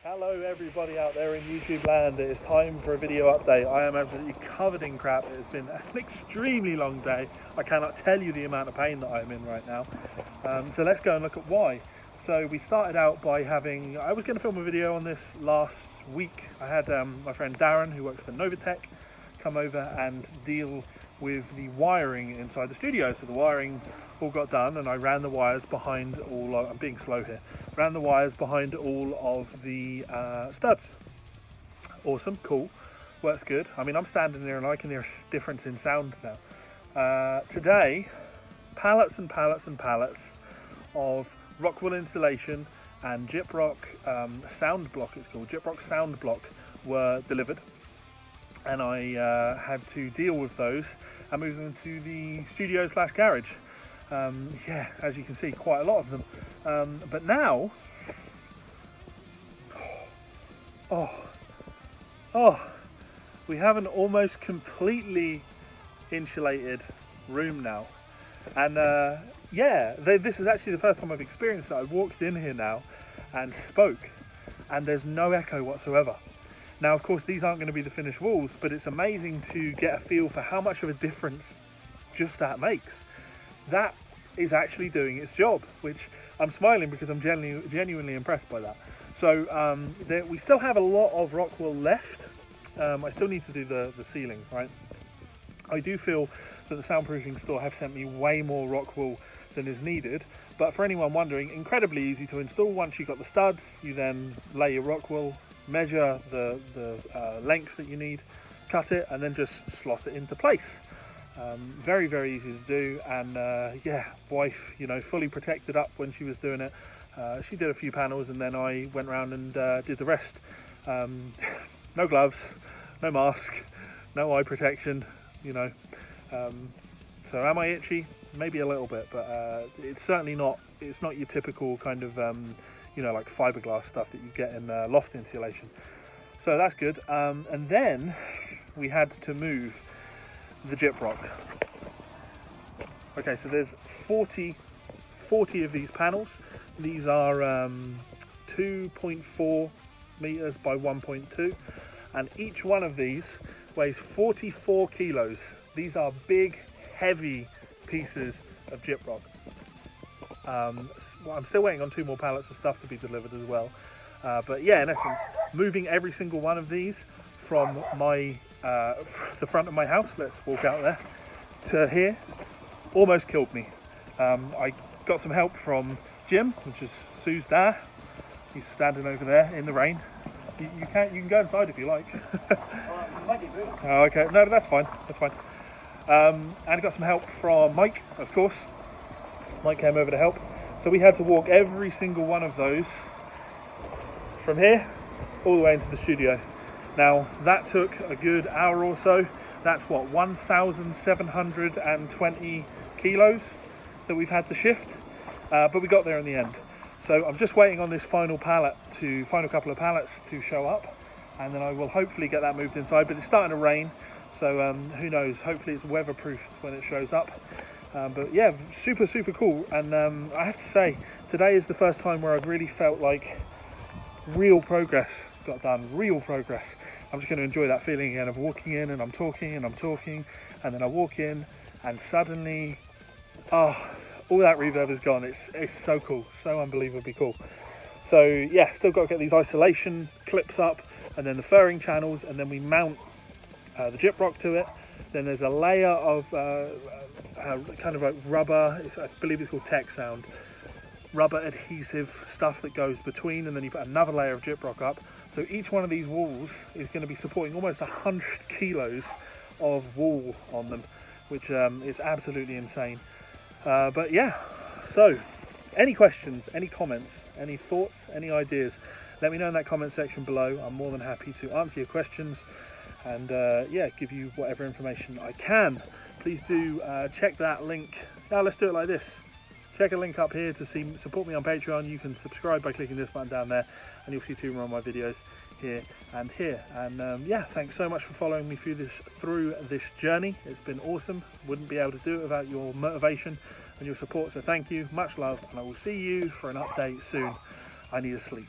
Hello everybody out there in YouTube land, it is time for a video update. I am absolutely covered in crap. It has been an extremely long day. I cannot tell you the amount of pain that I'm in right now. So let's go and look at why. So we started out by I was going to film a video on this last week. I had my friend Darren, who works for Novatech, come over and deal with the wiring inside the studio. So the wiring all got done and I ran the wires behind I'm being slow here, ran the wires behind all of the studs. Awesome, cool, works good. I mean, I'm standing there and I can hear a difference in sound now. Today, pallets and pallets and pallets of Rockwool insulation and Gyprock sound block, it's called, Gyprock sound block, were delivered. And I had to deal with those and move them to the studio / garage. Yeah, as you can see, quite a lot of them. But now, we have an almost completely insulated room now. And yeah, this is actually the first time I've experienced it. I've walked in here now and spoke, and there's no echo whatsoever. Now, of course, these aren't going to be the finished walls, but it's amazing to get a feel for how much of a difference just that makes. That is actually doing its job, which I'm smiling because I'm genuinely impressed by that. So we still have a lot of Rockwool left. I still need to do the ceiling, right? I do feel that the soundproofing store have sent me way more Rockwool than is needed, but for anyone wondering, incredibly easy to install. Once you've got the studs, you then lay your Rockwool, measure the length that you need, cut it, and then just slot it into place. Very, very easy to do. And yeah, wife, you know, fully protected up when she was doing it. She did a few panels and then I went around and did the rest. No gloves, no mask, no eye protection, you know. So am I itchy? Maybe a little bit, but it's certainly not, it's not your typical kind of you know, like fiberglass stuff that you get in loft insulation. So that's good. And then we had to move the Gyprock. Okay, so there's 40 of these panels. These are 2.4 meters by 1.2, and each one of these weighs 44 kilos. These are big, heavy pieces of Gyprock. Well, I'm still waiting on 2 more pallets of stuff to be delivered as well. But yeah, in essence, moving every single one of these from the front of my house, let's walk out there, to here, almost killed me. I got some help from Jim, which is Sue's dad. He's standing over there in the rain. You can go inside if you like. Oh, okay, no, that's fine, that's fine. And I got some help from Mike, of course. Mike came over to help. So we had to walk every single one of those from here all the way into the studio. Now that took a good hour or so. That's what, 1,720 kilos that we've had to shift, but we got there in the end. So I'm just waiting on this final couple of pallets to show up, and then I will hopefully get that moved inside, but it's starting to rain. So who knows, hopefully it's weatherproof when it shows up. But yeah, super, super cool. And I have to say, today is the first time where I've really felt like real progress got done, real progress. I'm just going to enjoy that feeling again of walking in and I'm talking and I'm talking, and then I walk in and suddenly, all that reverb is gone. It's so cool, so unbelievably cool. So yeah, still got to get these isolation clips up, and then the furring channels, and then we mount the Gyprock to it. Then there's a layer of kind of like rubber, I believe it's called Texsound, rubber adhesive stuff that goes between, and then you put another layer of Gyprock up. So each one of these walls is going to be supporting almost 100 kilos of wool on them, which is absolutely insane. But yeah, so any questions, any comments, any thoughts, any ideas, let me know in that comment section below. I'm more than happy to answer your questions and yeah, give you whatever information I can. Please do check that link. Now let's do it like this. Check a link up here to support me on Patreon. You can subscribe by clicking this button down there, and you'll see 2 more of my videos here and here. And yeah, thanks so much for following me through this journey. It's been awesome. Wouldn't be able to do it without your motivation and your support. So thank you, much love, and I will see you for an update soon. I need to sleep.